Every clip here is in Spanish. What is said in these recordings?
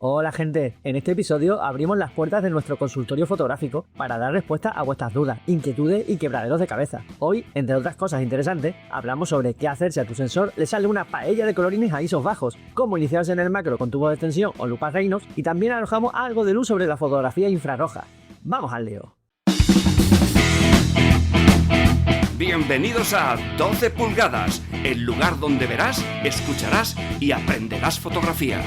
Hola gente, en este episodio abrimos las puertas de nuestro consultorio fotográfico para dar respuesta a vuestras dudas, inquietudes y quebraderos de cabeza. Hoy, entre otras cosas interesantes, hablamos sobre qué hacer si a tu sensor le sale una paella de colorines a ISOs bajos, cómo iniciarse en el macro con tubos de extensión o lupas Reynolds y también arrojamos algo de luz sobre la fotografía infrarroja. ¡Vamos al lío! Bienvenidos a 12 pulgadas, el lugar donde verás, escucharás y aprenderás fotografía.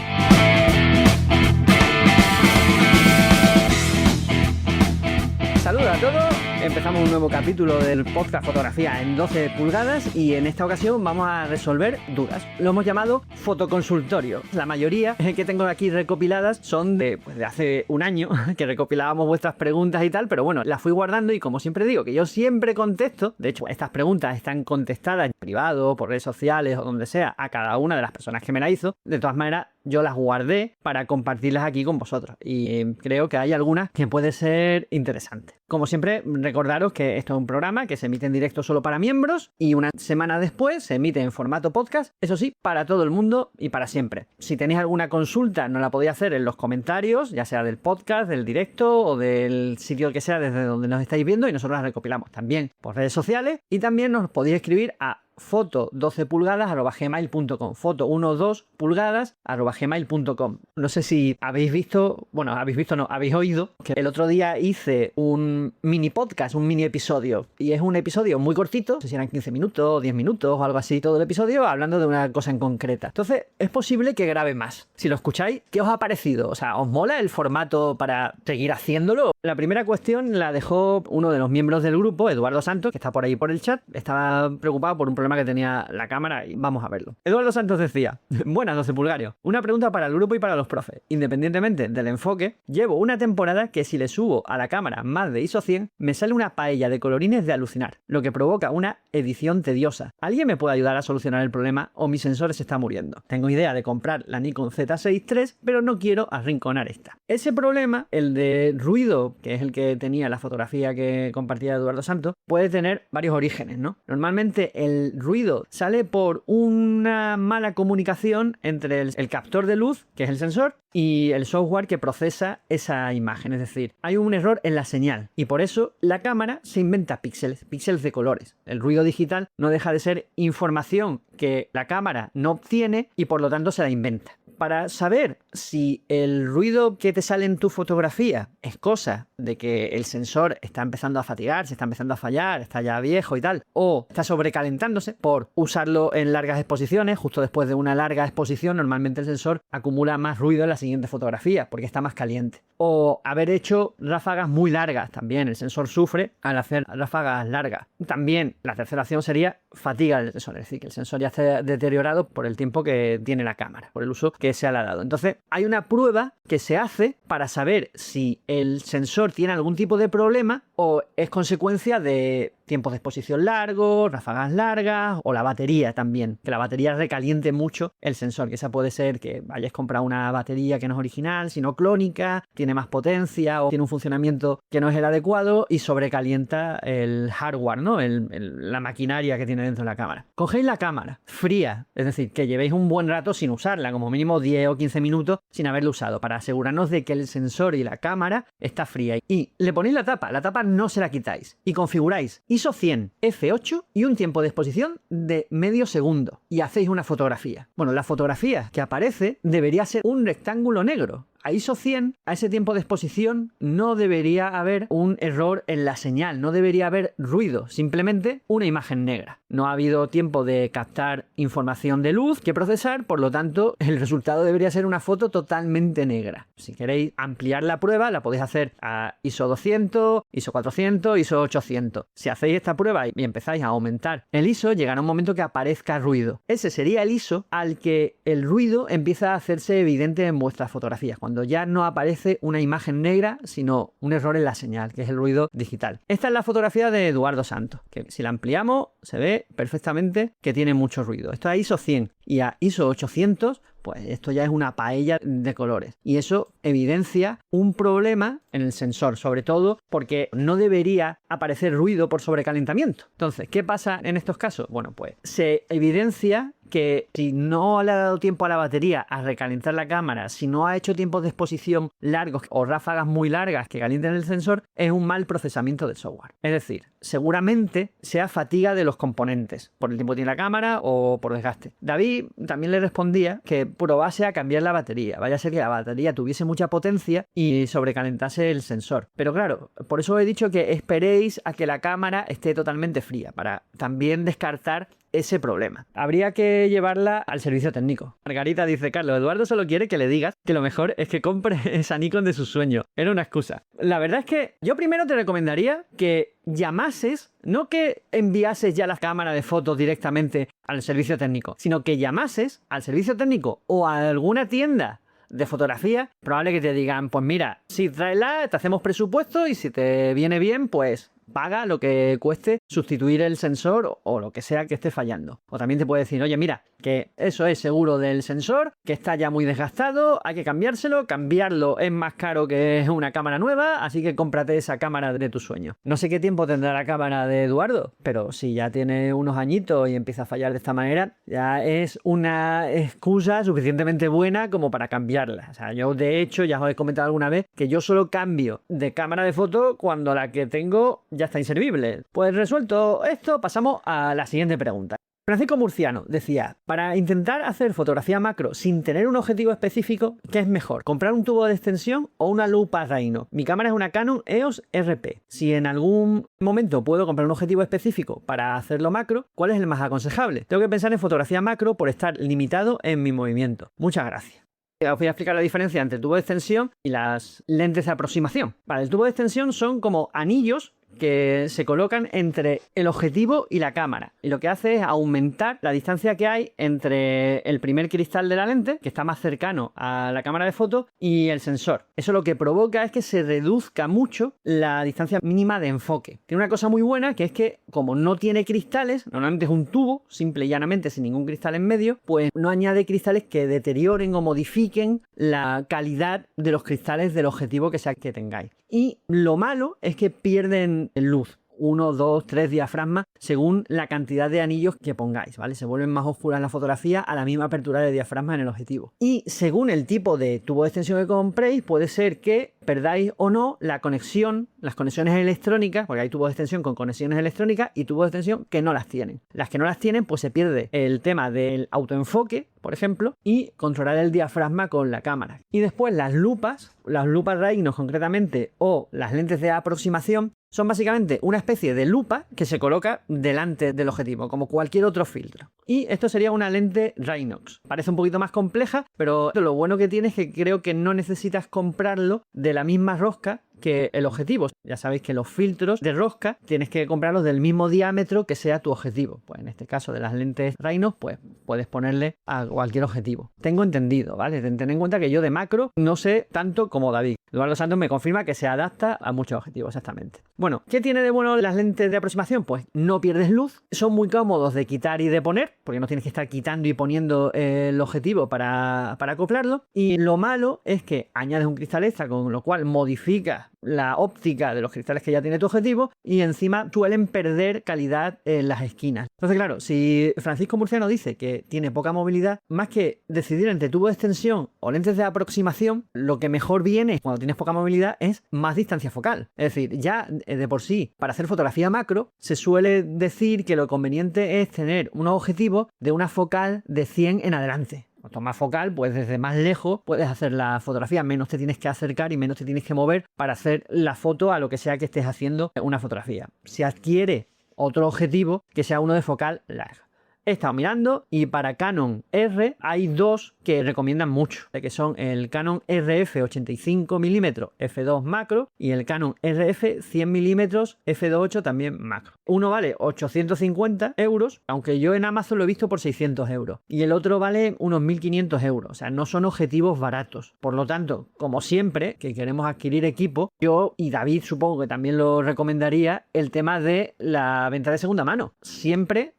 Saludos a todos, empezamos un nuevo capítulo del podcast Fotografía en 12 pulgadas y en esta ocasión vamos a resolver dudas. Lo hemos llamado fotoconsultorio. La mayoría que tengo aquí recopiladas son de hace un año, que recopilábamos vuestras preguntas y tal, pero bueno, las fui guardando y como siempre digo, que yo siempre contesto. De hecho, estas preguntas están contestadas en privado, por redes sociales o donde sea, a cada una de las personas que me la hizo. De todas maneras, yo las guardé para compartirlas aquí con vosotros y creo que hay algunas que puede ser interesante. Como siempre, recordaros que esto es un programa que se emite en directo solo para miembros y una semana después se emite en formato podcast, eso sí, para todo el mundo y para siempre. Si tenéis alguna consulta, nos la podéis hacer en los comentarios, ya sea del podcast, del directo o del sitio que sea desde donde nos estáis viendo y nosotros las recopilamos también por redes sociales y también nos podéis escribir a foto12pulgadas@gmail.com, foto12pulgadas@gmail.com. No sé si habéis visto, habéis oído que el otro día hice un mini podcast, un mini episodio, y es un episodio muy cortito, no sé si eran 15 minutos, 10 minutos o algo así, todo el episodio hablando de una cosa en concreta. Entonces, es posible que grabe más. Si lo escucháis, ¿qué os ha parecido? O sea, ¿os mola el formato para seguir haciéndolo? La primera cuestión la dejó uno de los miembros del grupo, Eduardo Santos, que está por ahí por el chat. Estaba preocupado por un problema que tenía la cámara y vamos a verlo. Eduardo Santos decía: buenas 12 pulgarios, una pregunta para el grupo y para los profes. Independientemente del enfoque, llevo una temporada que si le subo a la cámara más de ISO 100 me sale una paella de colorines de alucinar, lo que provoca una edición tediosa. ¿Alguien me puede ayudar a solucionar el problema o mi sensor se está muriendo? Tengo idea de comprar la Nikon Z6 III, pero no quiero arrinconar esta. Ese problema, el de ruido, que es el que tenía la fotografía que compartía Eduardo Santos, puede tener varios orígenes, ¿no? Normalmente el ruido sale por una mala comunicación entre el captor de luz, que es el sensor, y el software que procesa esa imagen. Es decir, hay un error en la señal y por eso la cámara se inventa píxeles de colores. El ruido digital no deja de ser información que la cámara no obtiene y por lo tanto se la inventa. Para saber si el ruido que te sale en tu fotografía es cosa de que el sensor está empezando a fatigarse, está empezando a fallar, está ya viejo y tal, o está sobrecalentándose por usarlo en largas exposiciones, justo después de una larga exposición normalmente el sensor acumula más ruido en la siguiente fotografía porque está más caliente. O haber hecho ráfagas muy largas también, el sensor sufre al hacer ráfagas largas. También la tercera opción sería fatiga del sensor, es decir, que el sensor ya esté deteriorado por el tiempo que tiene la cámara, por el uso que se le ha dado. Entonces, hay una prueba que se hace para saber si el sensor tiene algún tipo de problema o es consecuencia de tiempos de exposición largos, ráfagas largas o la batería también, que la batería recaliente mucho el sensor, que esa puede ser que hayáis comprado una batería que no es original, sino clónica, tiene más potencia o tiene un funcionamiento que no es el adecuado y sobrecalienta el hardware, ¿no? La maquinaria que tiene dentro de la cámara. Cogéis la cámara fría, es decir, que llevéis un buen rato sin usarla, como mínimo 10 o 15 minutos sin haberla usado, para asegurarnos de que el sensor y la cámara está fría. Y le ponéis la tapa no se la quitáis y configuráis ISO 100 f8 y un tiempo de exposición de medio segundo y hacéis una fotografía. Bueno, la fotografía que aparece debería ser un rectángulo negro. A ISO 100, a ese tiempo de exposición, no debería haber un error en la señal, no debería haber ruido, simplemente una imagen negra. No ha habido tiempo de captar información de luz que procesar, por lo tanto, el resultado debería ser una foto totalmente negra. Si queréis ampliar la prueba, la podéis hacer a ISO 200, ISO 400, ISO 800. Si hacéis esta prueba y empezáis a aumentar el ISO, llegará un momento que aparezca ruido. Ese sería el ISO al que el ruido empieza a hacerse evidente en vuestras fotografías, cuando ya no aparece una imagen negra, sino un error en la señal, que es el ruido digital. Esta es la fotografía de Eduardo Santos, que si la ampliamos se ve perfectamente que tiene mucho ruido. Esto es ISO 100 y a ISO 800, pues esto ya es una paella de colores. Y eso evidencia un problema en el sensor, sobre todo porque no debería aparecer ruido por sobrecalentamiento. Entonces, ¿qué pasa en estos casos? Bueno, pues se evidencia que si no le ha dado tiempo a la batería a recalentar la cámara, si no ha hecho tiempos de exposición largos o ráfagas muy largas que calienten el sensor, es un mal procesamiento del software. Es decir, seguramente sea fatiga de los componentes, por el tiempo que tiene la cámara o por desgaste. David también le respondía que probase a cambiar la batería. Vaya a ser que la batería tuviese mucha potencia y sobrecalentase el sensor. Pero claro, por eso he dicho que esperéis a que la cámara esté totalmente fría, para también descartar ese problema. Habría que llevarla al servicio técnico. Margarita dice: Carlos, Eduardo solo quiere que le digas que lo mejor es que compre esa Nikon de sus sueños. Era una excusa. La verdad es que yo primero te recomendaría que llamases, no que enviases ya las cámaras de fotos directamente al servicio técnico, sino que llamases al servicio técnico o a alguna tienda de fotografía. Probable que te digan: pues mira, si tráela, te hacemos presupuesto y si te viene bien, pues paga lo que cueste sustituir el sensor o lo que sea que esté fallando. O también te puede decir: oye, mira, que eso es seguro del sensor, que está ya muy desgastado, hay que cambiárselo, cambiarlo es más caro que una cámara nueva, así que cómprate esa cámara de tu sueño. No sé qué tiempo tendrá la cámara de Eduardo, pero si ya tiene unos añitos y empieza a fallar de esta manera, ya es una excusa suficientemente buena como para cambiarla. O sea, yo de hecho ya os he comentado alguna vez que yo solo cambio de cámara de foto cuando la que tengo ya está inservible. Pues resuelto esto, pasamos a la siguiente pregunta. Francisco Murciano decía: para intentar hacer fotografía macro sin tener un objetivo específico, ¿qué es mejor? ¿Comprar un tubo de extensión o una lupa Rhino? Mi cámara es una Canon EOS RP. Si en algún momento puedo comprar un objetivo específico para hacerlo macro, ¿cuál es el más aconsejable? Tengo que pensar en fotografía macro por estar limitado en mi movimiento. Muchas gracias. Os voy a explicar la diferencia entre el tubo de extensión y las lentes de aproximación. Vale, el tubo de extensión son como anillos que se colocan entre el objetivo y la cámara, y lo que hace es aumentar la distancia que hay entre el primer cristal de la lente, que está más cercano a la cámara de foto, y el sensor. Eso lo que provoca es que se reduzca mucho la distancia mínima de enfoque. Tiene una cosa muy buena, que es que como no tiene cristales, normalmente es un tubo simple y llanamente sin ningún cristal en medio, pues no añade cristales que deterioren o modifiquen la calidad de los cristales del objetivo que sea que tengáis. Y lo malo es que pierden luz. 1, 2, 3 diafragmas según la cantidad de anillos que pongáis, ¿vale? Se vuelven más oscuras en la fotografía a la misma apertura de diafragma en el objetivo. Y según el tipo de tubo de extensión que compréis, puede ser que perdáis o no la conexión, las conexiones electrónicas, porque hay tubos de extensión con conexiones electrónicas y tubos de extensión que no las tienen. Las que no las tienen, pues se pierde el tema del autoenfoque, por ejemplo, y controlar el diafragma con la cámara. Y después las lupas Rhino concretamente, o las lentes de aproximación, son básicamente una especie de lupa que se coloca delante del objetivo, como cualquier otro filtro. Y esto sería una lente Rhinox. Parece un poquito más compleja, pero lo bueno que tiene es que creo que no necesitas comprarlo de la misma rosca que el objetivo. Ya sabéis que los filtros de rosca tienes que comprarlos del mismo diámetro que sea tu objetivo. Pues en este caso de las lentes Rhino, pues puedes ponerle a cualquier objetivo. Tengo entendido, ¿vale? Ten en cuenta que yo de macro no sé tanto como David. Eduardo Santos me confirma que se adapta a muchos objetivos, exactamente. Bueno, ¿qué tiene de bueno las lentes de aproximación? Pues no pierdes luz, son muy cómodos de quitar y de poner, porque no tienes que estar quitando y poniendo el objetivo para acoplarlo. Y lo malo es que añades un cristal extra, con lo cual modificas la óptica de los cristales que ya tiene tu objetivo y encima suelen perder calidad en las esquinas. Entonces, claro, si Francisco Murciano dice que tiene poca movilidad, más que decidir entre tubo de extensión o lentes de aproximación, lo que mejor viene cuando tienes poca movilidad es más distancia focal. Es decir, ya de por sí, para hacer fotografía macro, se suele decir que lo conveniente es tener unos objetivos de una focal de 100 en adelante. Cuanto más focal, pues desde más lejos puedes hacer la fotografía, menos te tienes que acercar y menos te tienes que mover para hacer la foto a lo que sea que estés haciendo una fotografía. Se adquiere otro objetivo que sea uno de focal larga. He estado mirando y para Canon R hay dos que recomiendan mucho, que son el Canon RF 85mm f2 macro y el Canon RF 100mm f2.8 también macro. Uno vale 850 euros, aunque yo en Amazon lo he visto por 600 euros. Y el otro vale unos 1.500 euros, o sea, no son objetivos baratos. Por lo tanto, como siempre, que queremos adquirir equipo, yo y David supongo que también lo recomendaría el tema de la venta de segunda mano. Siempre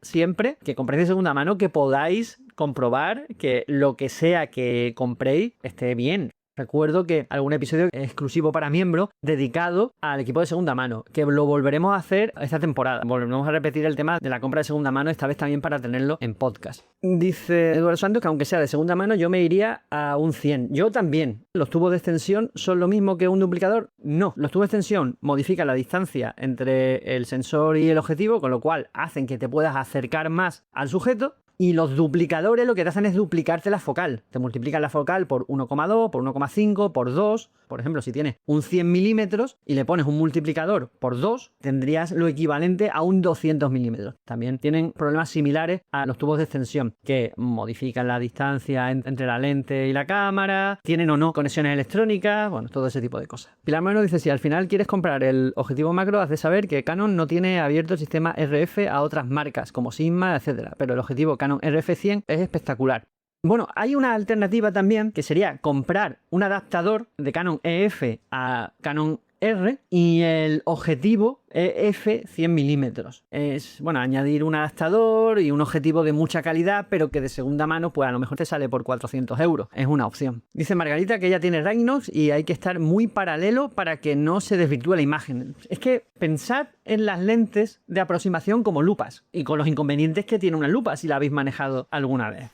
que compréis de segunda mano, que podáis comprobar que lo que sea que compréis esté bien. Recuerdo que algún episodio exclusivo para miembros dedicado al equipo de segunda mano, que lo volveremos a hacer esta temporada. Volveremos a repetir el tema de la compra de segunda mano, esta vez también para tenerlo en podcast. Dice Eduardo Santos que aunque sea de segunda mano, yo me iría a un 100. Yo también. ¿Los tubos de extensión son lo mismo que un duplicador? No. Los tubos de extensión modifican la distancia entre el sensor y el objetivo, con lo cual hacen que te puedas acercar más al sujeto. Y los duplicadores lo que te hacen es duplicarte la focal. Te multiplican la focal por 1,2, por 1,5, por 2. Por ejemplo, si tienes un 100 milímetros y le pones un multiplicador por 2, tendrías lo equivalente a un 200 milímetros. También tienen problemas similares a los tubos de extensión, que modifican la distancia entre la lente y la cámara, tienen o no conexiones electrónicas, bueno, todo ese tipo de cosas. Pilar Moreno dice, si al final quieres comprar el objetivo macro, has de saber que Canon no tiene abierto el sistema RF a otras marcas, como Sigma, etcétera, pero el objetivo Canon RF100 es espectacular. Bueno, hay una alternativa también que sería comprar un adaptador de Canon EF a Canon R y el objetivo EF 100 milímetros. Es, bueno, añadir un adaptador y un objetivo de mucha calidad, pero que de segunda mano, pues a lo mejor te sale por 400 euros. Es una opción. Dice Margarita que ella tiene Raynox y hay que estar muy paralelo para que no se desvirtúe la imagen. Es que pensad en las lentes de aproximación como lupas y con los inconvenientes que tiene una lupa si la habéis manejado alguna vez.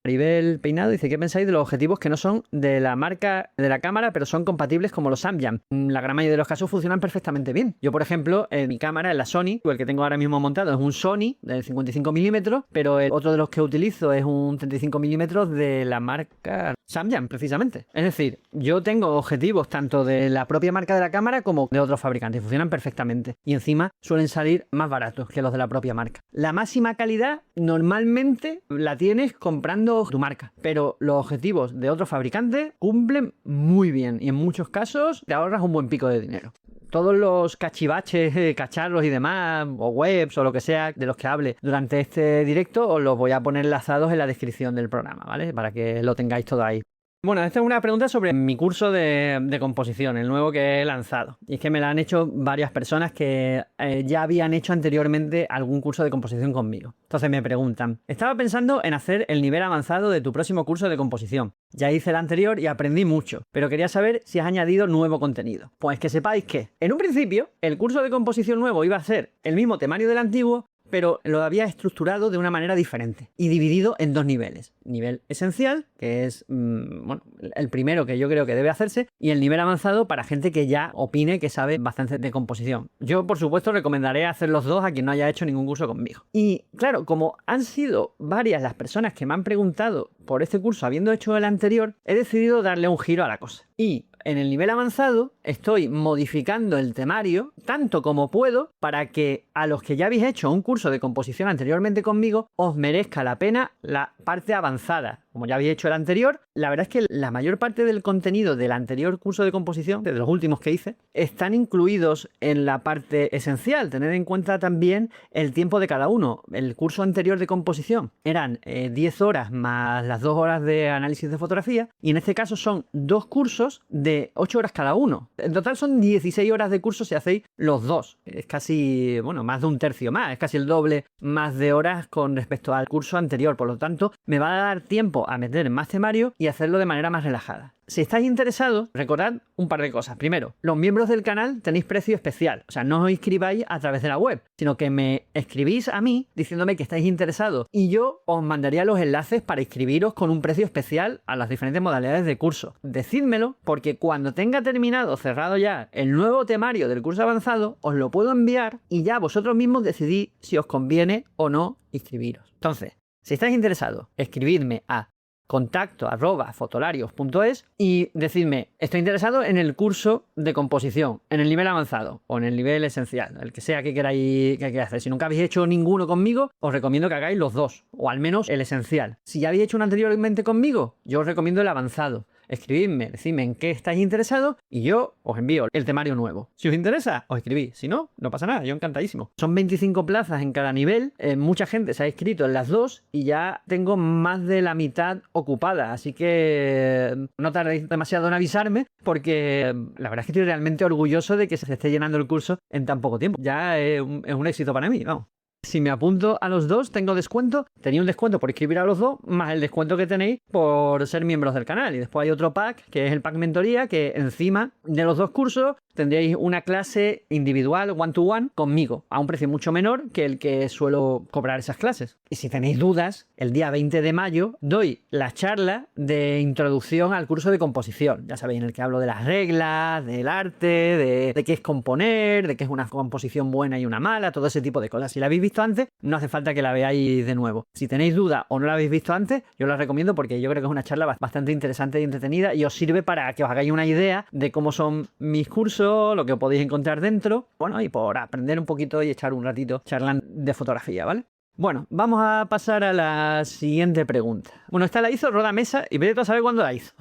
Maribel Peinado dice, ¿qué pensáis de los objetivos que no son de la marca de la cámara, pero son compatibles como los Samyang? La gran mayoría de los casos funcionan perfectamente bien. Yo, por ejemplo, en mi cámara, en la Sony, el que tengo ahora mismo montado es un Sony de 55 milímetros, pero el otro de los que utilizo es un 35 milímetros de la marca Samyang, precisamente. Es decir, yo tengo objetivos tanto de la propia marca de la cámara como de otros fabricantes. Funcionan perfectamente. Y encima suelen salir más baratos que los de la propia marca. La máxima calidad normalmente la tienes comprando tu marca, pero los objetivos de otros fabricantes cumplen muy bien y en muchos casos te ahorras un buen pico de dinero. Todos los cachivaches, cacharros y demás, o webs o lo que sea de los que hable durante este directo, os los voy a poner enlazados en la descripción del programa, ¿vale? Para que lo tengáis todo ahí. Bueno, esta es una pregunta sobre mi curso de composición, el nuevo que he lanzado. Y es que me la han hecho varias personas que ya habían hecho anteriormente algún curso de composición conmigo. Entonces me preguntan, estaba pensando en hacer el nivel avanzado de tu próximo curso de composición. Ya hice el anterior y aprendí mucho, pero quería saber si has añadido nuevo contenido. Pues que sepáis que, en un principio, el curso de composición nuevo iba a ser el mismo temario del antiguo, pero lo había estructurado de una manera diferente y dividido en dos niveles. Nivel esencial, que es bueno, el primero que yo creo que debe hacerse, y el nivel avanzado para gente que ya opine que sabe bastante de composición. Yo, por supuesto, recomendaré hacer los dos a quien no haya hecho ningún curso conmigo. Y claro, como han sido varias las personas que me han preguntado por este curso habiendo hecho el anterior, he decidido darle un giro a la cosa. Y en el nivel avanzado estoy modificando el temario tanto como puedo para que a los que ya habéis hecho un curso de composición anteriormente conmigo os merezca la pena la parte avanzada. Como ya habéis hecho el anterior, la verdad es que la mayor parte del contenido del anterior curso de composición, de los últimos que hice, están incluidos en la parte esencial. Tened en cuenta también el tiempo de cada uno. El curso anterior de composición eran 10 horas más las 2 horas de análisis de fotografía, y en este caso son 2 cursos de 8 horas cada uno. En total son 16 horas de curso si hacéis los dos. Es casi, bueno, más de un tercio más, es casi el doble más de horas con respecto al curso anterior. Por lo tanto, me va a dar tiempo a meter más temario y hacerlo de manera más relajada. Si estáis interesados, recordad un par de cosas. Primero, los miembros del canal tenéis precio especial. O sea, no os inscribáis a través de la web, sino que me escribís a mí diciéndome que estáis interesados y yo os mandaría los enlaces para inscribiros con un precio especial a las diferentes modalidades de curso. Decídmelo porque cuando tenga terminado, cerrado ya el nuevo temario del curso avanzado, os lo puedo enviar y ya vosotros mismos decidís si os conviene o no inscribiros. Entonces, si estáis interesados, escribidme a contacto@fotolarios.es y decidme, estoy interesado en el curso de composición, en el nivel avanzado o en el nivel esencial, el que sea que queráis hacer. Si nunca habéis hecho ninguno conmigo, os recomiendo que hagáis los dos, o al menos el esencial. Si ya habéis hecho uno anteriormente conmigo, yo os recomiendo el avanzado. Escribidme, decidme en qué estáis interesados y yo os envío el temario nuevo. Si os interesa, os escribís. Si no, no pasa nada, yo encantadísimo. Son 25 plazas en cada nivel, mucha gente se ha inscrito en las dos y ya tengo más de la mitad ocupada, así que no tardéis demasiado en avisarme porque la verdad es que estoy realmente orgulloso de que se esté llenando el curso en tan poco tiempo. Ya es un éxito para mí, vamos. Si me apunto a los dos, tengo descuento. Tenía un descuento por inscribir a los dos, más el descuento que tenéis por ser miembros del canal. Y después hay otro pack, que es el pack mentoría, que encima de los dos cursos tendréis una clase individual, one-to-one, conmigo, a un precio mucho menor que el que suelo cobrar esas clases. Y si tenéis dudas, el día 20 de mayo doy la charla de introducción al curso de composición. Ya sabéis, en el que hablo de las reglas, del arte, de qué es componer, de qué es una composición buena y una mala, todo ese tipo de cosas. Si la habéis visto antes, no hace falta que la veáis de nuevo. Si tenéis dudas o no la habéis visto antes, yo la recomiendo porque yo creo que es una charla bastante interesante y entretenida y os sirve para que os hagáis una idea de cómo son mis cursos, lo que podéis encontrar dentro, bueno, y por aprender un poquito y echar un ratito charlando de fotografía, ¿vale? Bueno, vamos a pasar a la siguiente pregunta. Bueno, esta la hizo Roda Mesa y vete a saber cuándo la hizo.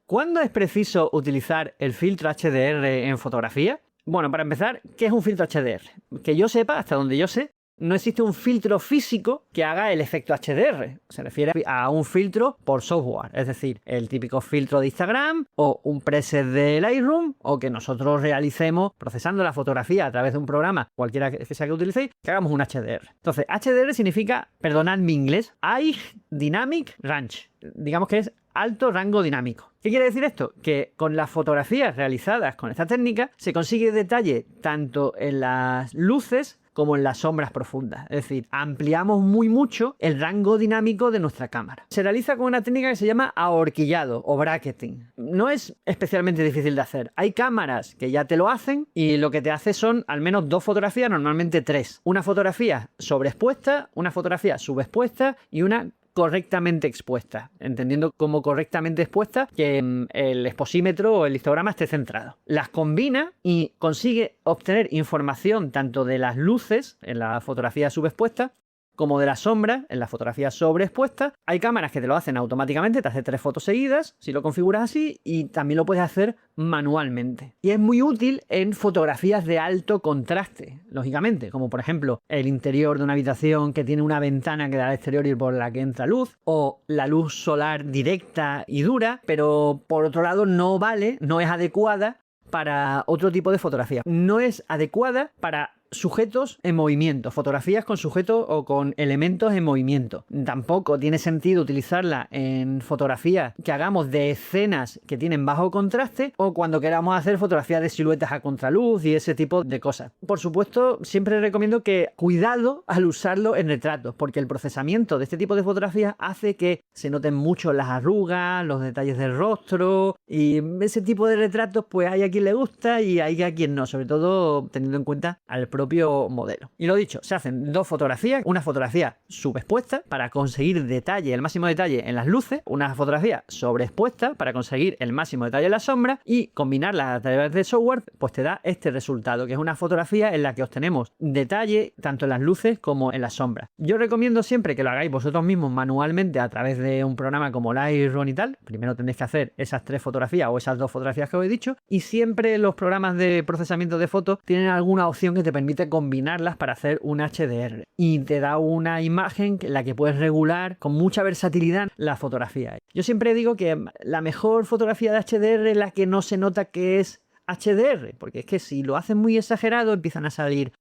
¿Cuándo es preciso utilizar el filtro HDR en fotografía? Bueno, para empezar, ¿qué es un filtro HDR? Que yo sepa, hasta donde yo sé, no existe un filtro físico que haga el efecto HDR. Se refiere a un filtro por software, es decir, el típico filtro de Instagram o un preset de Lightroom o que nosotros realicemos procesando la fotografía a través de un programa, cualquiera que sea que utilicéis, que hagamos un HDR. Entonces, HDR significa, perdonad mi inglés, High Dynamic Range. Digamos que es alto rango dinámico. ¿Qué quiere decir esto? Que con las fotografías realizadas con esta técnica se consigue detalle tanto en las luces como en las sombras profundas. Es decir, ampliamos muy mucho el rango dinámico de nuestra cámara. Se realiza con una técnica que se llama ahorquillado o bracketing. No es especialmente difícil de hacer. Hay cámaras que ya te lo hacen y lo que te hace son al menos 2 fotografías, normalmente 3. Una fotografía sobreexpuesta, una fotografía subexpuesta y una correctamente expuesta, entendiendo como correctamente expuesta que el exposímetro o el histograma esté centrado. Las combina y consigue obtener información tanto de las luces en la fotografía subexpuesta como de las sombras en la fotografía sobreexpuesta. Hay cámaras que te lo hacen automáticamente, te hace 3 fotos seguidas si lo configuras así y también lo puedes hacer manualmente. Y es muy útil en fotografías de alto contraste, lógicamente, como por ejemplo el interior de una habitación que tiene una ventana que da al exterior y por la que entra luz, o la luz solar directa y dura, pero por otro lado no es adecuada para otro tipo de fotografía. No es adecuada para sujetos en movimiento, fotografías con sujetos o con elementos en movimiento. Tampoco tiene sentido utilizarla en fotografías que hagamos de escenas que tienen bajo contraste o cuando queramos hacer fotografías de siluetas a contraluz y ese tipo de cosas. Por supuesto, siempre recomiendo que cuidado al usarlo en retratos, porque el procesamiento de este tipo de fotografías hace que se noten mucho las arrugas, los detalles del rostro y ese tipo de retratos pues hay a quien le gusta y hay a quien no, sobre todo teniendo en cuenta al propio modelo. Y lo dicho, se hacen 2 fotografías, una fotografía subexpuesta para conseguir detalle, el máximo detalle en las luces, una fotografía sobreexpuesta para conseguir el máximo detalle en la sombra y combinarla a través de software, pues te da este resultado, que es una fotografía en la que obtenemos detalle tanto en las luces como en las sombras. Yo recomiendo siempre que lo hagáis vosotros mismos manualmente a través de un programa como Lightroom y tal. Primero tendréis que hacer esas 3 fotografías o esas 2 fotografías que os he dicho y siempre los programas de procesamiento de fotos tienen alguna opción que te permite combinarlas para hacer un HDR y te da una imagen en la que puedes regular con mucha versatilidad la fotografía. Yo siempre digo que la mejor fotografía de HDR es la que no se nota que es HDR, porque es que si lo hacen muy exagerado empiezan a salir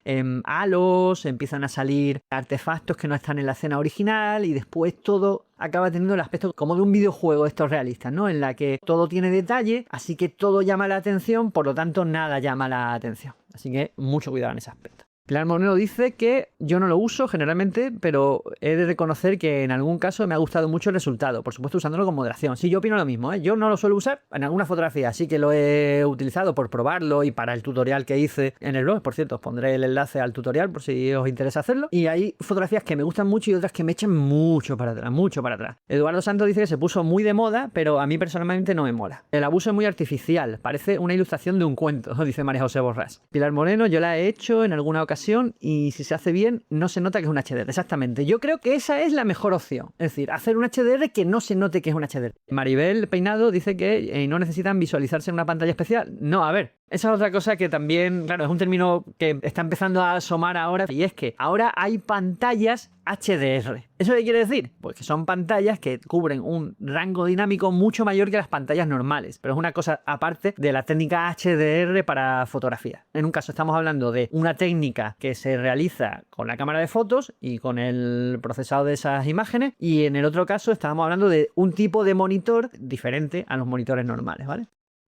halos, empiezan a salir artefactos que no están en la escena original y después todo acaba teniendo el aspecto como de un videojuego estos realistas, ¿no? En la que todo tiene detalle, así que todo llama la atención, por lo tanto nada llama la atención. Así que mucho cuidado en ese aspecto. Pilar Moreno dice que yo no lo uso generalmente, pero he de reconocer que en algún caso me ha gustado mucho el resultado. Por supuesto, usándolo con moderación. Sí, yo opino lo mismo, ¿eh? Yo no lo suelo usar en alguna fotografía, así que lo he utilizado por probarlo y para el tutorial que hice en el blog. Por cierto, os pondré el enlace al tutorial por si os interesa hacerlo. Y hay fotografías que me gustan mucho y otras que me echan mucho para atrás, mucho para atrás. Eduardo Santos dice que se puso muy de moda, pero a mí personalmente no me mola. El abuso es muy artificial, parece una ilustración de un cuento, dice María José Borrás. Pilar Moreno, yo la he hecho en alguna ocasión y si se hace bien no se nota que es un HDR. Exactamente, yo creo que esa es la mejor opción, es decir, hacer un HDR que no se note que es un HDR. Maribel Peinado dice que no necesitan visualizarse en una pantalla especial. No, a ver, Esa es otra cosa que también, claro, es un término que está empezando a asomar ahora, y es que ahora hay pantallas HDR. ¿Eso qué quiere decir? Pues que son pantallas que cubren un rango dinámico mucho mayor que las pantallas normales, pero es una cosa aparte de la técnica HDR para fotografía. En un caso estamos hablando de una técnica que se realiza con la cámara de fotos y con el procesado de esas imágenes, y en el otro caso estamos hablando de un tipo de monitor diferente a los monitores normales, ¿vale?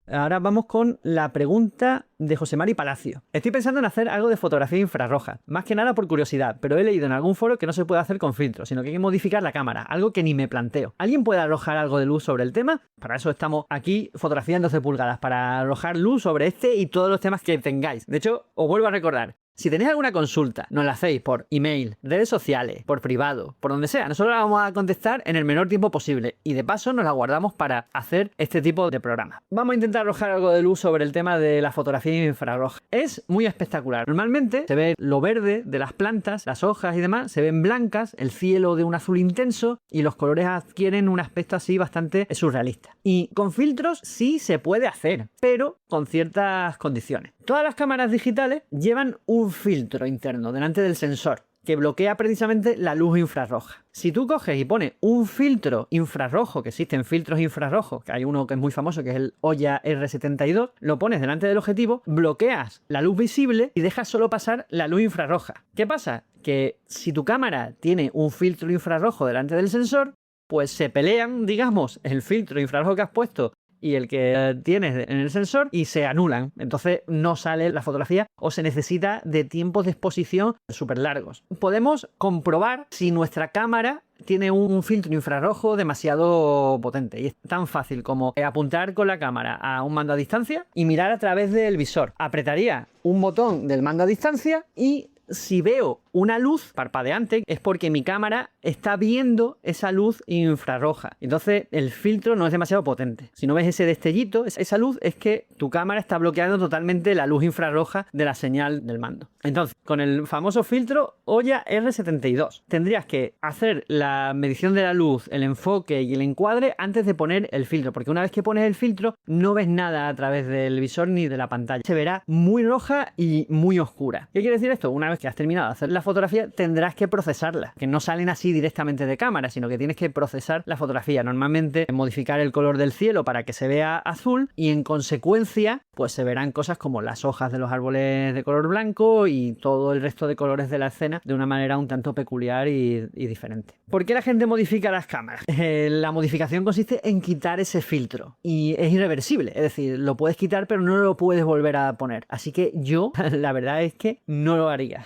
Ahora vamos con la pregunta de José Mari Palacio. Estoy pensando en hacer algo de fotografía infrarroja, más que nada por curiosidad, pero he leído en algún foro que no se puede hacer con filtros, sino que hay que modificar la cámara, algo que ni me planteo. ¿Alguien puede arrojar algo de luz sobre el tema? Para eso estamos aquí, Fotografía en 12 pulgadas, para arrojar luz sobre este y todos los temas que tengáis. De hecho, os vuelvo a recordar, si tenéis alguna consulta, nos la hacéis por email, redes sociales, por privado, por donde sea. Nosotros la vamos a contestar en el menor tiempo posible y de paso nos la guardamos para hacer este tipo de programa. Vamos a intentar arrojar algo de luz sobre el tema de la fotografía infrarroja. Es muy espectacular. Normalmente se ve lo verde de las plantas, las hojas y demás, se ven blancas, el cielo de un azul intenso y los colores adquieren un aspecto así bastante surrealista. Y con filtros sí se puede hacer, pero con ciertas condiciones. Todas las cámaras digitales llevan un filtro interno delante del sensor que bloquea precisamente la luz infrarroja. Si tú coges y pones un filtro infrarrojo, que existen filtros infrarrojos, que hay uno que es muy famoso, que es el Hoya R72, lo pones delante del objetivo, bloqueas la luz visible y dejas solo pasar la luz infrarroja. ¿Qué pasa? Que si tu cámara tiene un filtro infrarrojo delante del sensor, pues se pelean, digamos, el filtro infrarrojo que has puesto y el que tienes en el sensor y se anulan. Entonces no sale la fotografía o se necesita de tiempos de exposición súper largos. Podemos comprobar si nuestra cámara tiene un filtro infrarrojo demasiado potente y es tan fácil como apuntar con la cámara a un mando a distancia y mirar a través del visor. Apretaría un botón del mando a distancia y si veo una luz parpadeante es porque mi cámara está viendo esa luz infrarroja. Entonces el filtro no es demasiado potente. Si no ves ese destellito, esa luz, es que tu cámara está bloqueando totalmente la luz infrarroja de la señal del mando. Entonces, con el famoso filtro Hoya R72, tendrías que hacer la medición de la luz, el enfoque y el encuadre antes de poner el filtro, porque una vez que pones el filtro no ves nada a través del visor ni de la pantalla. Se verá muy roja y muy oscura. ¿Qué quiere decir esto? Una vez que has terminado de hacer la fotografía, tendrás que procesarla, que no salen así directamente de cámara, sino que tienes que procesar la fotografía. Normalmente modificar el color del cielo para que se vea azul y en consecuencia pues se verán cosas como las hojas de los árboles de color blanco y todo el resto de colores de la escena de una manera un tanto peculiar y diferente. ¿Por qué la gente modifica las cámaras? La modificación consiste en quitar ese filtro y es irreversible, es decir, lo puedes quitar pero no lo puedes volver a poner. Así que yo, la verdad es que no lo haría.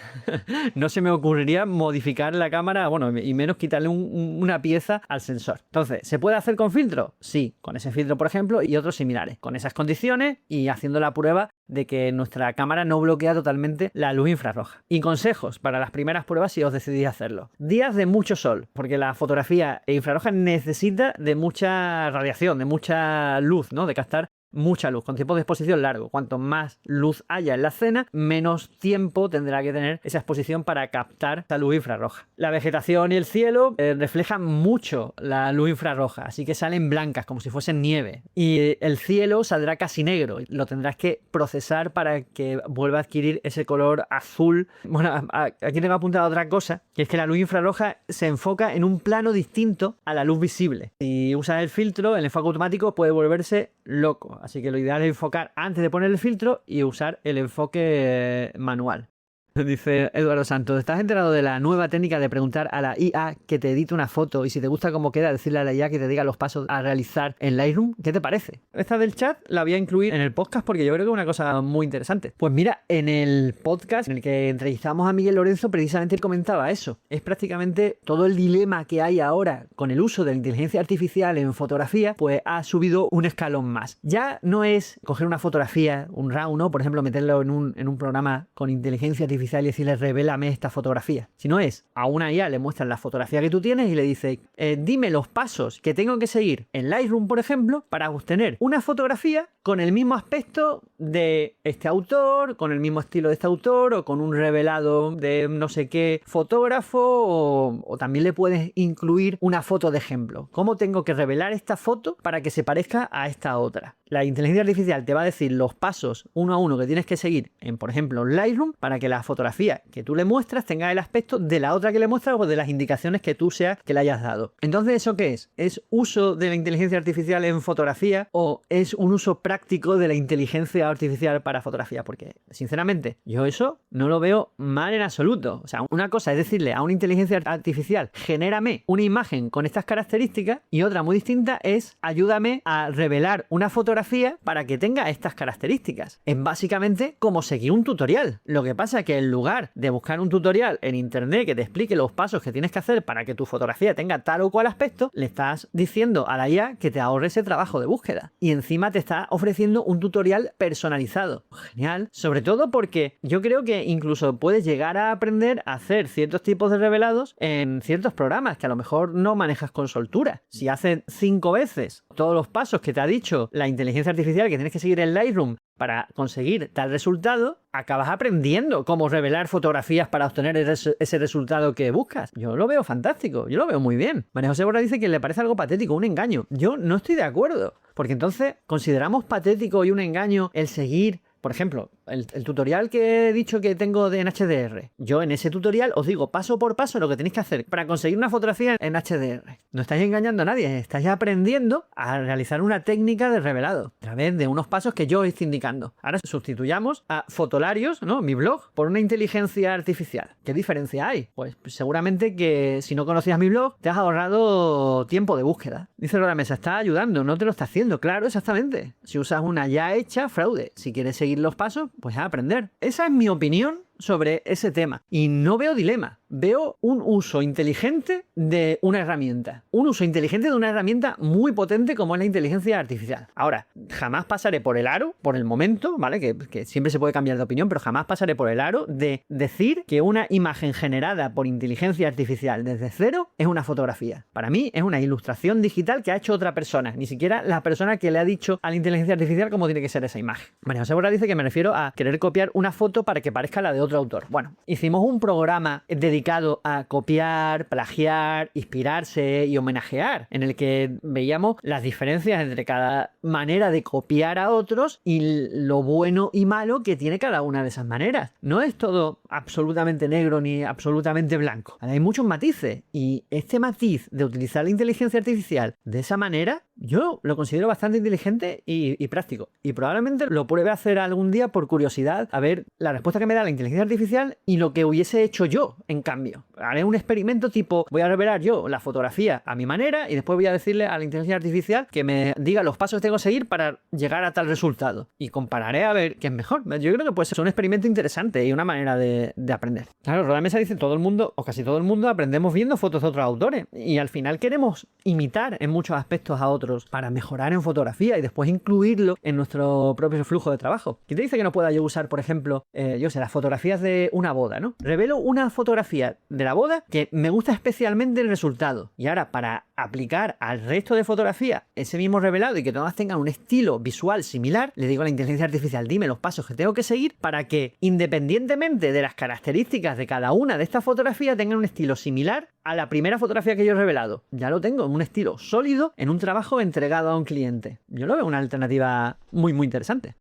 No se me ocurriría modificar la cámara, bueno, y menos quitarle una pieza al sensor. Entonces, ¿se puede hacer con filtro? Sí, con ese filtro, por ejemplo, y otros similares, con esas condiciones y haciendo la prueba de que nuestra cámara no bloquea totalmente la luz infrarroja. Y consejos para las primeras pruebas si os decidís hacerlo. Días de mucho sol, porque la fotografía infrarroja necesita de mucha radiación, de mucha luz, ¿no? De captar mucha luz, con tiempo de exposición largo. Cuanto más luz haya en la escena, menos tiempo tendrá que tener esa exposición para captar esa luz infrarroja. La vegetación y el cielo reflejan mucho la luz infrarroja, así que salen blancas, como si fuesen nieve. Y el cielo saldrá casi negro. Lo tendrás que procesar para que vuelva a adquirir ese color azul. Bueno, aquí tengo apuntado otra cosa, que es que la luz infrarroja se enfoca en un plano distinto a la luz visible. Si usas el filtro, el enfoque automático puede volverse loco. Así que lo ideal es enfocar antes de poner el filtro y usar el enfoque manual. Dice Eduardo Santos, ¿estás enterado de la nueva técnica de preguntar a la IA que te edite una foto y si te gusta cómo queda, decirle a la IA que te diga los pasos a realizar en Lightroom? ¿Qué te parece? Esta del chat la voy a incluir en el podcast porque yo creo que es una cosa muy interesante. Pues mira, en el podcast en el que entrevistamos a Miguel Lorenzo precisamente él comentaba eso. Es prácticamente todo el dilema que hay ahora con el uso de la inteligencia artificial en fotografía, pues ha subido un escalón más. Ya no es coger una fotografía, un RAW, ¿no? Por ejemplo, meterlo en un programa con inteligencia artificial y decirle revélame esta fotografía, sino es a una IA le muestran la fotografía que tú tienes y le dice dime los pasos que tengo que seguir en Lightroom, por ejemplo, para obtener una fotografía con el mismo aspecto de este autor, con el mismo estilo de este autor, o con un revelado de no sé qué fotógrafo, o también le puedes incluir una foto de ejemplo. ¿Cómo tengo que revelar esta foto para que se parezca a esta otra? La inteligencia artificial te va a decir los pasos uno a uno que tienes que seguir en, por ejemplo, Lightroom, para que la fotografía que tú le muestras tenga el aspecto de la otra que le muestras o de las indicaciones que tú seas que le hayas dado. Entonces, ¿eso qué es? ¿Es uso de la inteligencia artificial en fotografía o es un uso práctico de la inteligencia artificial para fotografía? Porque, sinceramente, yo eso no lo veo mal en absoluto. O sea, una cosa es decirle a una inteligencia artificial, genérame una imagen con estas características, y otra muy distinta es ayúdame a revelar una fotografía para que tenga estas características. Es básicamente como seguir un tutorial. Lo que pasa es que en lugar de buscar un tutorial en internet que te explique los pasos que tienes que hacer para que tu fotografía tenga tal o cual aspecto, le estás diciendo a la IA que te ahorre ese trabajo de búsqueda. Y encima te está ofreciendo un tutorial personalizado. Genial. Sobre todo porque yo creo que incluso puedes llegar a aprender a hacer ciertos tipos de revelados en ciertos programas que a lo mejor no manejas con soltura. Si haces 5 veces todos los pasos que te ha dicho la inteligencia artificial que tienes que seguir en Lightroom para conseguir tal resultado, acabas aprendiendo cómo revelar fotografías para obtener ese resultado que buscas. Yo lo veo fantástico, yo lo veo muy bien. María José Borra dice que le parece algo patético, un engaño. Yo no estoy de acuerdo, porque entonces consideramos patético y un engaño el seguir, por ejemplo, el tutorial que he dicho que tengo en HDR. Yo en ese tutorial os digo paso por paso lo que tenéis que hacer para conseguir una fotografía en HDR. No estáis engañando a nadie, estáis aprendiendo a realizar una técnica de revelado a través de unos pasos que yo os estoy indicando. Ahora sustituyamos a Fotolarios, ¿no?, mi blog, por una inteligencia artificial. ¿Qué diferencia hay? Pues seguramente que si no conocías mi blog te has ahorrado tiempo de búsqueda. Dice Lola Mesa, está ayudando, no te lo está haciendo. Claro, exactamente. Si usas una ya hecha, fraude. Si quieres seguir los pasos, pues a aprender. Esa es mi opinión sobre ese tema. Y no veo dilema. Veo un uso inteligente de una herramienta. Un uso inteligente de una herramienta muy potente como es la inteligencia artificial. Ahora, jamás pasaré por el aro, por el momento, ¿vale? Que siempre se puede cambiar de opinión, pero jamás pasaré por el aro de decir que una imagen generada por inteligencia artificial desde cero es una fotografía. Para mí es una ilustración digital que ha hecho otra persona. Ni siquiera la persona que le ha dicho a la inteligencia artificial cómo tiene que ser esa imagen. María José Borra dice que me refiero a querer copiar una foto para que parezca la de otro autor. Bueno, hicimos un programa dedicado a copiar, plagiar, inspirarse y homenajear, en el que veíamos las diferencias entre cada manera de copiar a otros y lo bueno y malo que tiene cada una de esas maneras. No es todo absolutamente negro ni absolutamente blanco. Hay muchos matices, y este matiz de utilizar la inteligencia artificial de esa manera yo lo considero bastante inteligente y práctico. Y probablemente lo pruebe a hacer algún día por curiosidad, a ver la respuesta que me da la inteligencia artificial y lo que hubiese hecho yo, en cambio. Haré un experimento tipo, voy a revelar yo la fotografía a mi manera y después voy a decirle a la inteligencia artificial que me diga los pasos que tengo que seguir para llegar a tal resultado. Y compararé a ver qué es mejor. Yo creo que puede ser un experimento interesante y una manera de aprender. Claro, Roda Mesa dice, todo el mundo, o casi todo el mundo, aprendemos viendo fotos de otros autores. Y al final queremos imitar en muchos aspectos a otros para mejorar en fotografía y después incluirlo en nuestro propio flujo de trabajo. ¿Quién te dice que no pueda yo usar, por ejemplo, las fotografías de una boda, ¿no? Revelo una fotografía de la boda que me gusta especialmente el resultado. Y ahora, para aplicar al resto de fotografías ese mismo revelado y que todas tengan un estilo visual similar, le digo a la inteligencia artificial, dime los pasos que tengo que seguir para que, independientemente de las características de cada una de estas fotografías, tengan un estilo similar a la primera fotografía que yo he revelado. Ya lo tengo en un estilo sólido, en un trabajo entregado a un cliente. Yo lo veo una alternativa muy interesante.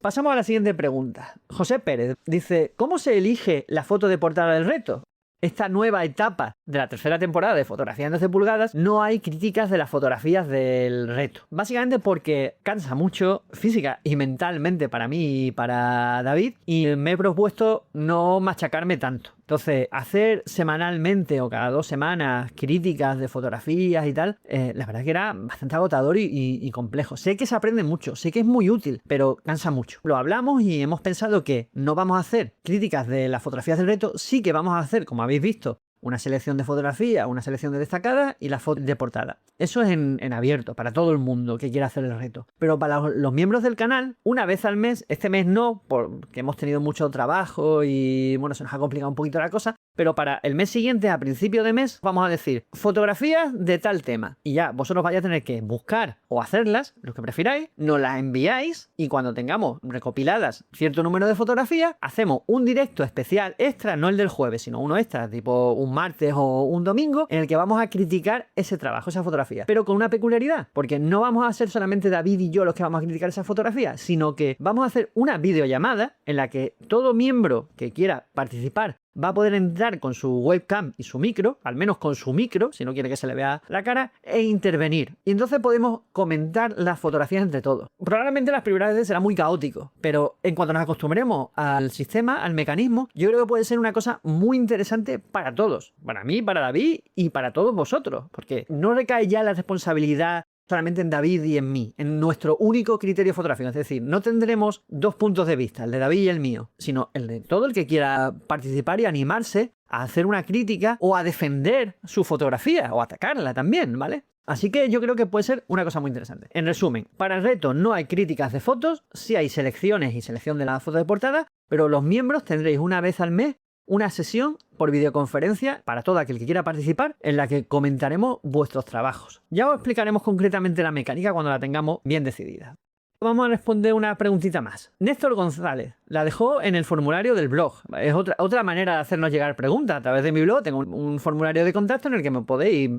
Pasamos a la siguiente pregunta. José Pérez dice, ¿cómo se elige la foto de portada del reto? Esta nueva etapa de la tercera temporada de Fotografía en 12 pulgadas no hay críticas de las fotografías del reto. Básicamente porque cansa mucho física y mentalmente para mí y para David, y me he propuesto no machacarme tanto. Entonces, hacer semanalmente o cada 2 semanas críticas de fotografías y tal, la verdad que era bastante agotador y complejo. Sé que se aprende mucho, sé que es muy útil, pero cansa mucho. Lo hablamos y hemos pensado que no vamos a hacer críticas de las fotografías del reto, sí que vamos a hacer, como habéis visto, una selección de fotografías, una selección de destacadas y la foto de portada. Eso es en abierto, para todo el mundo que quiera hacer el reto. Pero para los miembros del canal, una vez al mes, este mes no, porque hemos tenido mucho trabajo y bueno, se nos ha complicado un poquito la cosa, pero para el mes siguiente, a principio de mes, vamos a decir fotografías de tal tema. Y ya vosotros vais a tener que buscar o hacerlas, lo que prefiráis, nos las enviáis y cuando tengamos recopiladas cierto número de fotografías, hacemos un directo especial extra, no el del jueves, sino uno extra, tipo un martes o un domingo, en el que vamos a criticar ese trabajo, esa fotografía. Pero con una peculiaridad, porque no vamos a ser solamente David y yo los que vamos a criticar esa fotografía, sino que vamos a hacer una videollamada en la que todo miembro que quiera participar va a poder entrar con su webcam y su micro, al menos con su micro, si no quiere que se le vea la cara, e intervenir. Y entonces podemos comentar las fotografías entre todos. Probablemente las primeras veces será muy caótico, pero en cuanto nos acostumbremos al sistema, al mecanismo, yo creo que puede ser una cosa muy interesante para todos. Para mí, para David y para todos vosotros, porque no recae ya la responsabilidad solamente en David y en mí, en nuestro único criterio fotográfico. Es decir, no tendremos dos puntos de vista, el de David y el mío, sino el de todo el que quiera participar y animarse a hacer una crítica o a defender su fotografía o atacarla también, ¿vale? Así que yo creo que puede ser una cosa muy interesante. En resumen, para el reto no hay críticas de fotos, sí hay selecciones y selección de la foto de portada, pero los miembros tendréis una vez al mes una sesión por videoconferencia para todo aquel que quiera participar en la que comentaremos vuestros trabajos. Ya os explicaremos concretamente la mecánica cuando la tengamos bien decidida. Vamos a responder una preguntita más. Néstor González la dejó en el formulario del blog. Es otra manera de hacernos llegar preguntas. A través de mi blog tengo un formulario de contacto en el que me podéis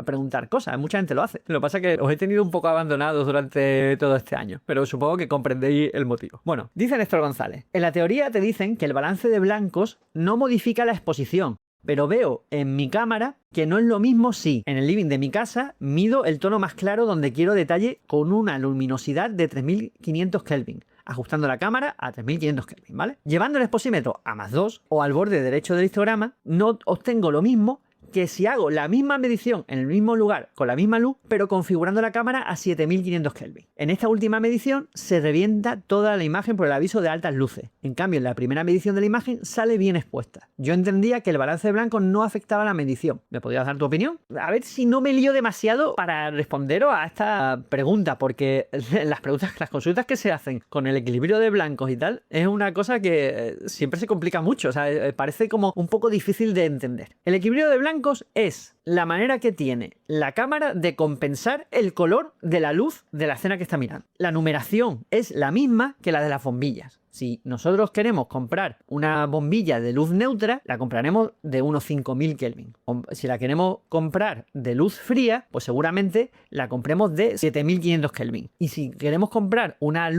preguntar cosas. Mucha gente lo hace. Lo que pasa es que os he tenido un poco abandonados durante todo este año, pero supongo que comprendéis el motivo. Bueno, dice Néstor González. En la teoría te dicen que el balance de blancos no modifica la exposición, pero veo en mi cámara que no es lo mismo si en el living de mi casa mido el tono más claro donde quiero detalle con una luminosidad de 3500 Kelvin, ajustando la cámara a 3500 Kelvin, ¿vale? Llevando el exposímetro a +2 o al borde derecho del histograma, no obtengo lo mismo que si hago la misma medición en el mismo lugar con la misma luz, pero configurando la cámara a 7500 Kelvin. En esta última medición se revienta toda la imagen por el aviso de altas luces. En cambio, en la primera medición de la imagen sale bien expuesta. Yo entendía que el balance de blancos no afectaba la medición. ¿Me podrías dar tu opinión? A ver si no me lío demasiado para responderos a esta pregunta, porque las consultas que se hacen con el equilibrio de blancos y tal, es una cosa que siempre se complica mucho. O sea, parece como un poco difícil de entender. El equilibrio de blancos es la manera que tiene la cámara de compensar el color de la luz de la escena que está mirando. La numeración es la misma que la de las bombillas. Si nosotros queremos comprar una bombilla de luz neutra, la compraremos de unos 5000 Kelvin. Si la queremos comprar de luz fría, pues seguramente la compremos de 7500 Kelvin. Y si queremos comprar una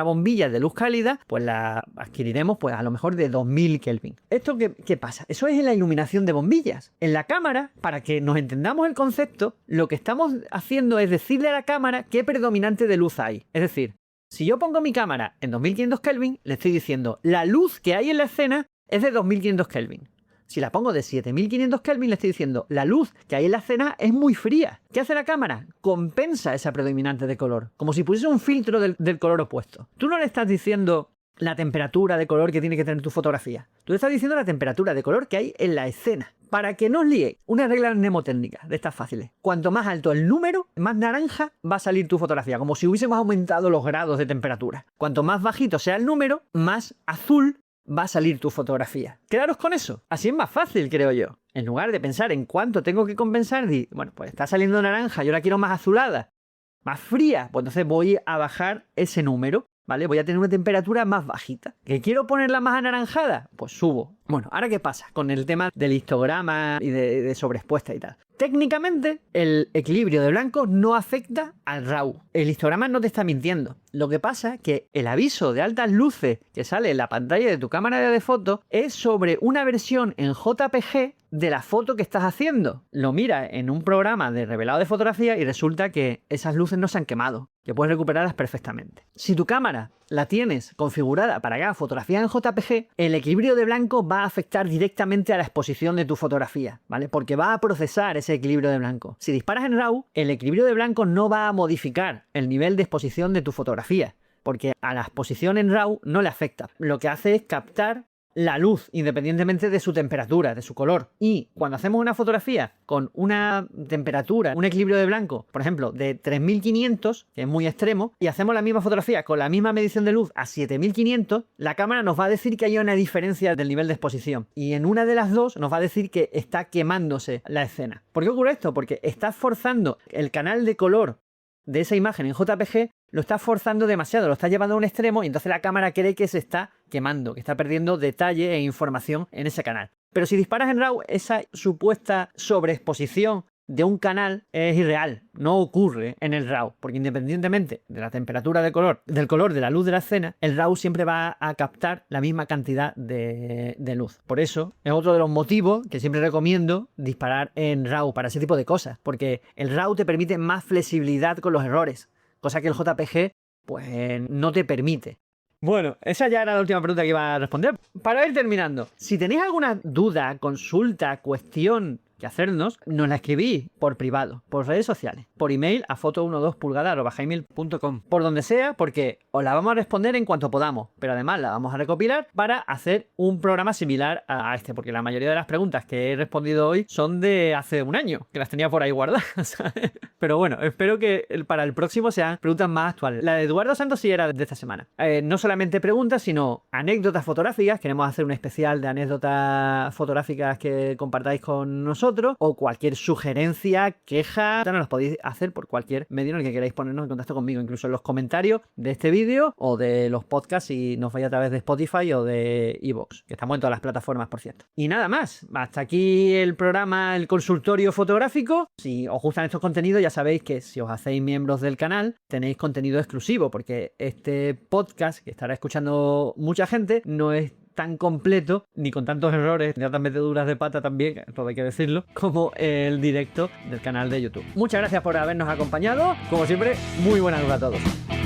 bombilla de luz cálida, pues la adquiriremos pues a lo mejor de 2000 Kelvin. ¿Esto qué pasa? Eso es en la iluminación de bombillas. En la cámara, para que nos entendamos el concepto, lo que estamos haciendo es decirle a la cámara qué predominante de luz hay. Es decir, si yo pongo mi cámara en 2500 Kelvin, le estoy diciendo la luz que hay en la escena es de 2500 Kelvin. Si la pongo de 7500 Kelvin, le estoy diciendo la luz que hay en la escena es muy fría. ¿Qué hace la cámara? Compensa esa predominante de color, como si pusiese un filtro del color opuesto. Tú no le estás diciendo la temperatura de color que tiene que tener tu fotografía. Tú le estás diciendo la temperatura de color que hay en la escena. Para que no os liéis, una regla mnemotécnica de estas fáciles. Cuanto más alto el número, más naranja va a salir tu fotografía, como si hubiésemos aumentado los grados de temperatura. Cuanto más bajito sea el número, más azul va a salir tu fotografía. Quedaros con eso. Así es más fácil, creo yo. En lugar de pensar en cuánto tengo que compensar, bueno, pues está saliendo naranja, yo la quiero más azulada, más fría, pues entonces voy a bajar ese número. ¿Vale? Voy a tener una temperatura más bajita. ¿Que quiero ponerla más anaranjada? Pues subo. Bueno, ¿ahora qué pasa con el tema del histograma y de sobreexpuesta y tal? Técnicamente, el equilibrio de blancos no afecta al RAW. El histograma no te está mintiendo. Lo que pasa es que el aviso de altas luces que sale en la pantalla de tu cámara de foto es sobre una versión en JPG de la foto que estás haciendo. Lo miras en un programa de revelado de fotografía y resulta que esas luces no se han quemado, que puedes recuperarlas perfectamente. Si tu cámara la tienes configurada para que haga fotografía en JPG, el equilibrio de blanco va a afectar directamente a la exposición de tu fotografía, ¿vale? Porque va a procesar ese equilibrio de blanco. Si disparas en RAW, el equilibrio de blanco no va a modificar el nivel de exposición de tu fotografía, porque a la exposición en RAW no le afecta. Lo que hace es captar la luz, independientemente de su temperatura, de su color. Y cuando hacemos una fotografía con una temperatura, un equilibrio de blanco, por ejemplo, de 3500, que es muy extremo, y hacemos la misma fotografía con la misma medición de luz a 7500, la cámara nos va a decir que hay una diferencia del nivel de exposición. Y en una de las dos nos va a decir que está quemándose la escena. ¿Por qué ocurre esto? Porque está forzando el canal de color de esa imagen en JPG, lo está forzando demasiado, lo está llevando a un extremo y entonces la cámara cree que se está quemando, que está perdiendo detalle e información en ese canal. Pero si disparas en RAW, esa supuesta sobreexposición de un canal es irreal, no ocurre en el RAW, porque independientemente de la temperatura del color de la luz de la escena, el RAW siempre va a captar la misma cantidad de luz. Por eso es otro de los motivos que siempre recomiendo disparar en RAW para ese tipo de cosas, porque el RAW te permite más flexibilidad con los errores, cosa que el JPG pues no te permite. Bueno, esa ya era la última pregunta que iba a responder. Para ir terminando, si tenéis alguna duda, consulta, cuestión que hacernos, nos la escribís por privado, por redes sociales, por email a foto12pulgadas@gmail.com, por donde sea, porque os la vamos a responder en cuanto podamos, pero además la vamos a recopilar para hacer un programa similar a este, porque la mayoría de las preguntas que he respondido hoy son de hace un año, que las tenía por ahí guardadas, ¿sabes? Pero bueno, espero que para el próximo sean preguntas más actuales. La de Eduardo Santos sí era de esta semana. No solamente preguntas, sino anécdotas fotográficas. Queremos hacer un especial de anécdotas fotográficas que compartáis con nosotros, o cualquier sugerencia, queja, nos las podéis hacer por cualquier medio en el que queráis ponernos en contacto conmigo, incluso en los comentarios de este vídeo o de los podcasts si nos vais a través de Spotify o de iVoox, que estamos en todas las plataformas, por cierto. Y nada más, hasta aquí el programa, el consultorio fotográfico. Si os gustan estos contenidos, ya sabéis que si os hacéis miembros del canal, tenéis contenido exclusivo, porque este podcast, que estará escuchando mucha gente, no es tan completo, ni con tantos errores, ni tantas meteduras de pata también, todo hay que decirlo, como el directo del canal de YouTube. Muchas gracias por habernos acompañado. Como siempre, muy buenas noches a todos.